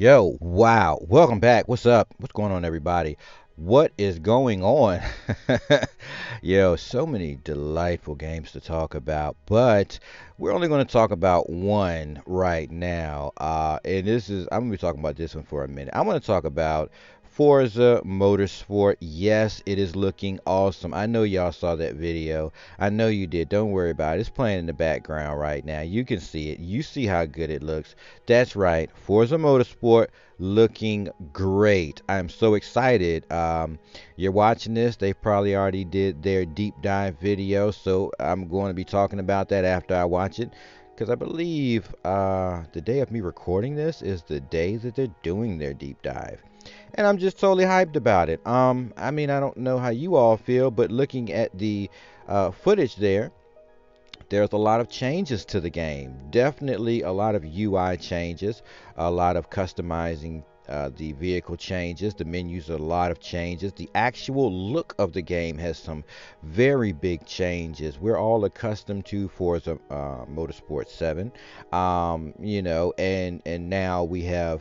Yo, wow. Welcome back. What's up? What's going on, everybody? What is going on? Yo, so many delightful games to talk about, but we're only going to talk about one right now. I'm going to be talking about this one for a minute. I'm going to talk about Forza Motorsport. Yes, it is looking awesome. I know y'all saw that video. I know you did. Don't worry about it. It's playing in the background right now. You can see it. You see how good it looks. That's right. Forza Motorsport looking great. I'm so excited. You're watching this. They probably already did their deep dive video, so I'm going to be talking about that after I watch it. Because I believe the day of me recording this is the day that they're doing their deep dive. And I'm just totally hyped about it. I mean, I don't know how you all feel, but looking at the footage there's a lot of changes to the game. Definitely a lot of UI changes, a lot of customizing the vehicle changes. The menus are a lot of changes. The actual look of the game has some very big changes. We're all accustomed to Forza Motorsport 7, and now we have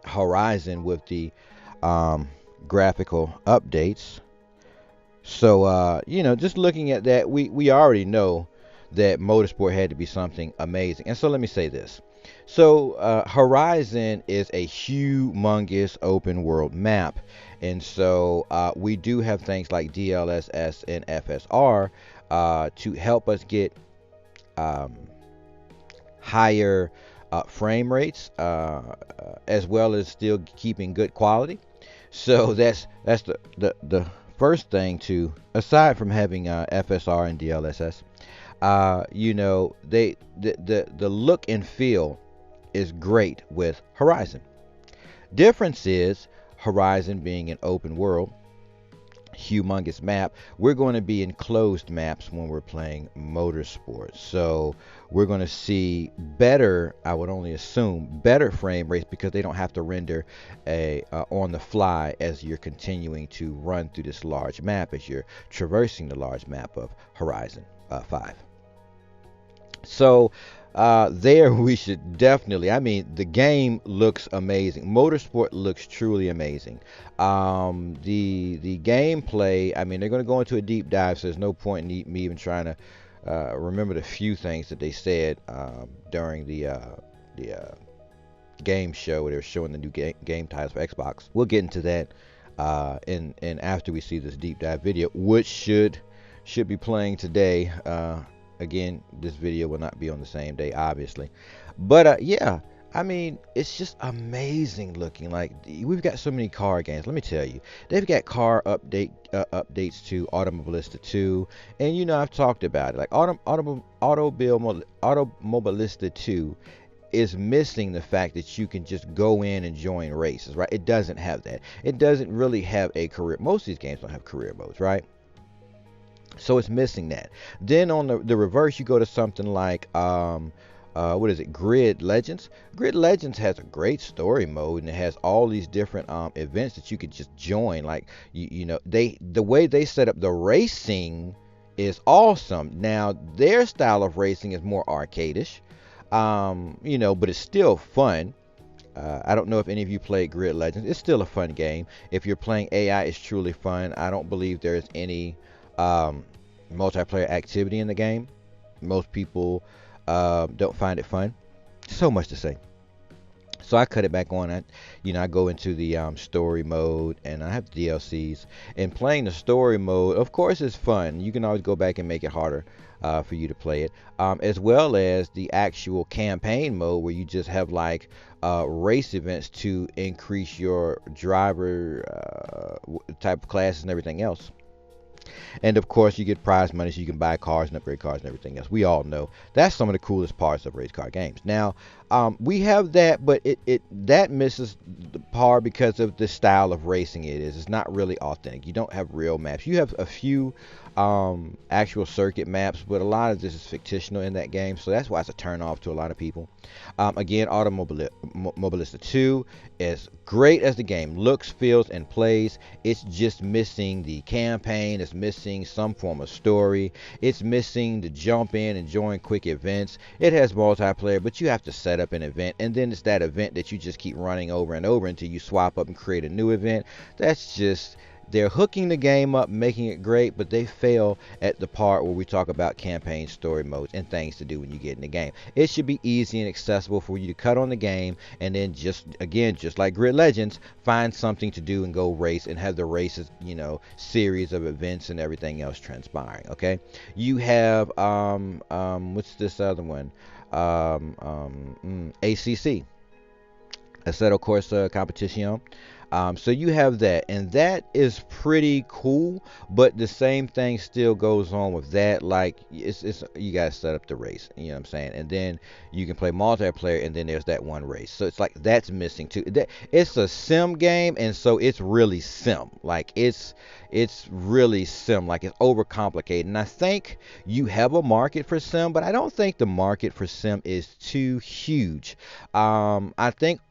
Horizon with the graphical updates. So, just looking at that, we already know that Motorsport had to be something amazing. And so let me say this. So, Horizon is a humongous open world map. And so we do have things like DLSS and FSR to help us get um, higher frame rates as well as still keeping good quality. So that's the first thing to, aside from having FSR and DLSS, the look and feel is great with Horizon. Difference is Horizon being an open world, humongous map. We're going to be in closed maps when we're playing Motorsport. So we're going to see better, I would only assume, better frame rates because they don't have to render a on the fly as you're continuing to run through this large map, as you're traversing the large map of Horizon 5. So there we should definitely. I mean, the game looks amazing. Motorsport looks truly amazing. The gameplay. I mean, they're going to go into a deep dive, so there's no point in me even trying to remember the few things that they said during the game show where they were showing the new game titles for Xbox. We'll get into that in after we see this deep dive video, which should be playing today. Again, this video will not be on the same day, obviously. But yeah, I mean, it's just amazing looking. Like, we've got so many car games. Let me tell you, they've got car updates to Automobilista 2, and I've talked about it. Like Automobilista 2 is missing the fact that you can just go in and join races, right? It doesn't have that. It doesn't really have a career. Most of these games don't have career modes, right? So it's missing that. Then on the reverse, you go to something like what is it? Grid Legends. Grid Legends has a great story mode, and it has all these different events that you could just join. Like the way they set up the racing is awesome. Now their style of racing is more arcadish, but it's still fun. I don't know if any of you played Grid Legends. It's still a fun game. If you're playing AI, it's truly fun. I don't believe there's any multiplayer activity in the game. Most people don't find it fun. So much to say. So I cut it back on. I go into the story mode, and I have DLCs. And playing the story mode, of course, is fun. You can always go back and make it harder for you to play it, as well as the actual campaign mode where you just have like race events to increase your driver type of classes and everything else. And of course, you get prize money so you can buy cars and upgrade cars and everything else. We all know that's some of the coolest parts of race car games. Now, we have that, but that misses the par because of the style of racing it is. It's not really authentic. You don't have real maps. You have a few actual circuit maps, but a lot of this is fictional in that game, so that's why it's a turn off to a lot of people. Again, Automobilista 2, as great as the game looks, feels, and plays, it's just missing the campaign. It's missing missing some form of story. It's missing the jump in and join quick events. It has multiplayer, but you have to set up an event, and then it's that event that you just keep running over and over until you swap up and create a new event. That's just, they're hooking the game up, making it great, but they fail at the part where we talk about campaign story modes and things to do when you get in the game. It should be easy and accessible for you to cut on the game and then just, again, just like Grid Legends, find something to do and go race and have the races, series of events and everything else transpiring. Okay, you have what's this other one? ACC, Assetto Corsa Competition. So you have that, and that is pretty cool. But the same thing still goes on with that. Like it's you gotta set up the race. You know what I'm saying? And then you can play multiplayer, and then there's that one race. So it's like that's missing too. It's a sim game, and so it's really sim. Like it's really sim. Like it's overcomplicated. And I think you have a market for sim, but I don't think the market for sim is too huge. I think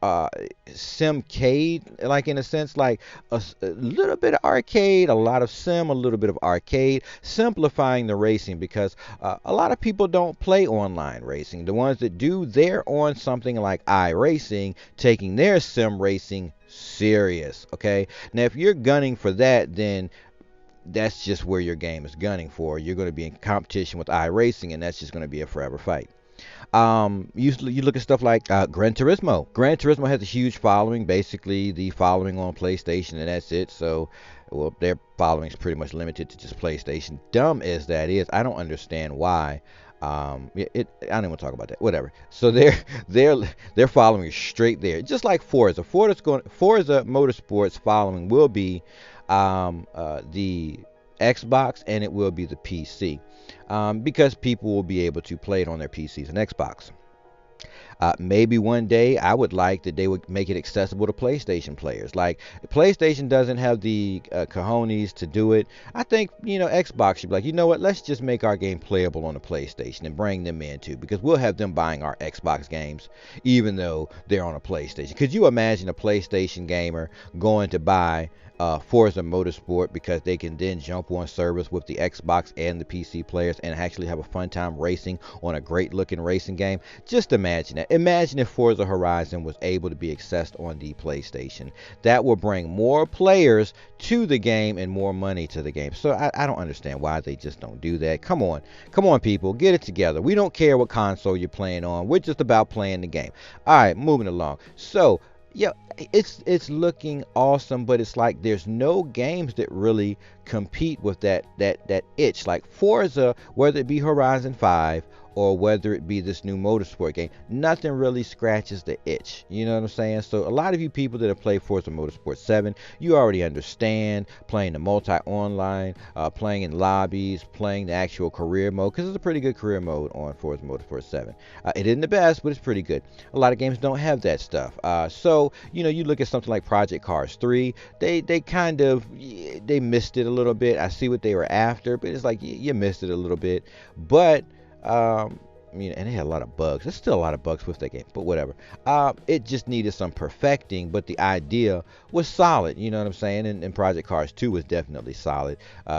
Simcade, like in a sense, like a little bit of arcade, a lot of sim, a little bit of arcade, simplifying the racing because a lot of people don't play online racing. The ones that do, they're on something like iRacing, taking their sim racing serious. Okay, now if you're gunning for that, then that's just where your game is gunning for. You're going to be in competition with iRacing, and that's just going to be a forever fight. You look at stuff like Gran Turismo. Gran Turismo has a huge following, basically the following on PlayStation, and that's it. So, well, their following is pretty much limited to just PlayStation. Dumb as that is, I don't understand why. I don't even want to talk about that. Whatever. So their following is straight there, just like Forza. Forza Motorsport's following will be the Xbox, and it will be the PC, because people will be able to play it on their PCs and Xbox. Maybe one day I would like that they would make it accessible to PlayStation players. Like PlayStation doesn't have the cojones to do it. I think Xbox should be like, you know what? Let's just make our game playable on the PlayStation and bring them in too, because we'll have them buying our Xbox games even though they're on a PlayStation. Could you imagine a PlayStation gamer going to buy Forza Motorsport because they can then jump on servers with the Xbox and the PC players and actually have a fun time racing on a great looking racing game? Just imagine that. Imagine if Forza Horizon was able to be accessed on the PlayStation. That will bring more players to the game and more money to the game. So I don't understand why they just don't do that. Come on people, get it together. We don't care what console you're playing on. We're just about playing the game. All right, moving along. So yeah, it's looking awesome, but it's like there's no games that really compete with that itch. Like Forza, whether it be Horizon 5 or whether it be this new motorsport game, nothing really scratches the itch. You know what I'm saying? So a lot of you people that have played Forza Motorsport 7, you already understand playing the multi-online, playing in lobbies, playing the actual career mode, because it's a pretty good career mode on Forza Motorsport 7. It isn't the best, but it's pretty good. A lot of games don't have that stuff. So you look at something like Project Cars 3, they kind of, they missed it a little bit. I see what they were after, but it's like you missed it a little bit. But and they had a lot of bugs. There's still a lot of bugs with that game, but whatever. It just needed some perfecting, but the idea was solid. You know what I'm saying? And Project Cars 2 was definitely solid.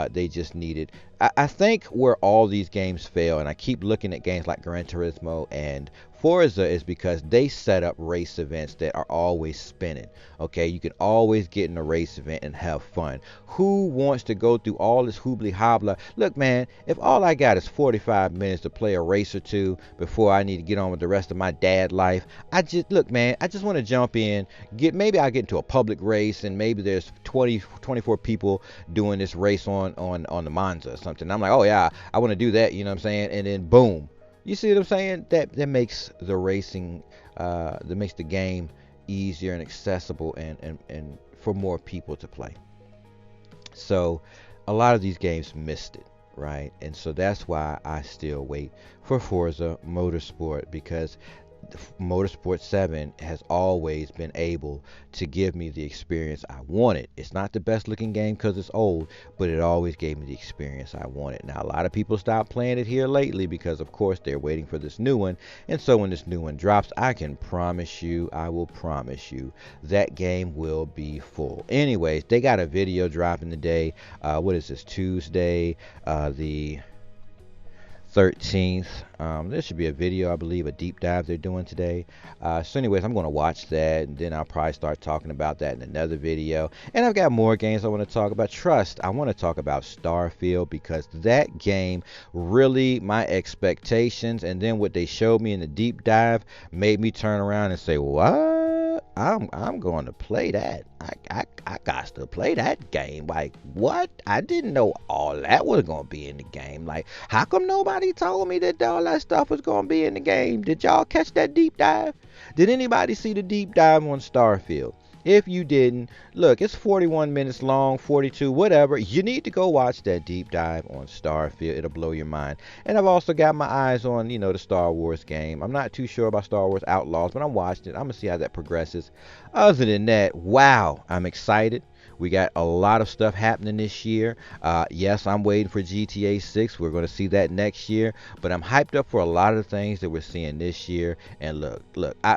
They just needed. I think where all these games fail, and I keep looking at games like Gran Turismo and Forza, is because they set up race events that are always spinning. Okay, you can always get in a race event and have fun. Who wants to go through all this hoobly hobbler? Look, man, if all I got is 45 minutes to play a race or two before I need to get on with the rest of my dad life, I just want to jump in, maybe I get into a public race, and maybe there's 24 people doing this race on the Monza or something. I'm like, oh yeah, I want to do that. You know what I'm saying? And then boom. You see what I'm saying? That makes the racing, that makes the game easier and accessible and for more people to play. So a lot of these games missed it, right? And so that's why I still wait for Forza Motorsport, because Motorsport 7 has always been able to give me the experience I wanted. It's not the best looking game because it's old, but it always gave me the experience I wanted. Now, a lot of people stopped playing it here lately because, of course, they're waiting for this new one. And so when this new one drops, I can promise you, I will promise you, that game will be full. Anyways, they got a video dropping today. What is this, Tuesday? The 13th. There should be a video, I believe, a deep dive they're doing today. So anyways, I'm going to watch that, and then I'll probably start talking about that in another video. And I've got more games I want to talk about. Trust, I want to talk about Starfield, because that game really, my expectations and then what they showed me in the deep dive made me turn around and say, what? I'm going to play that. I got to play that game. Like, what? I didn't know all that was going to be in the game. Like, how come nobody told me that all that stuff was going to be in the game? Did y'all catch that deep dive? Did anybody see the deep dive on Starfield? If you didn't, look, it's 41 minutes long, 42, whatever. You need to go watch that deep dive on Starfield. It'll blow your mind. And I've also got my eyes on, the Star Wars game. I'm not too sure about Star Wars Outlaws, but I'm watching it. I'm going to see how that progresses. Other than that, wow, I'm excited. We got a lot of stuff happening this year. Yes, I'm waiting for GTA 6. We're going to see that next year. But I'm hyped up for a lot of the things that we're seeing this year. And look, wow,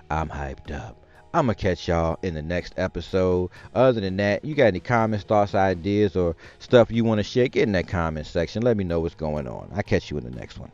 I'm hyped up. I'm going to catch y'all in the next episode. Other than that, you got any comments, thoughts, ideas, or stuff you want to share? Get in that comment section. Let me know what's going on. I'll catch you in the next one.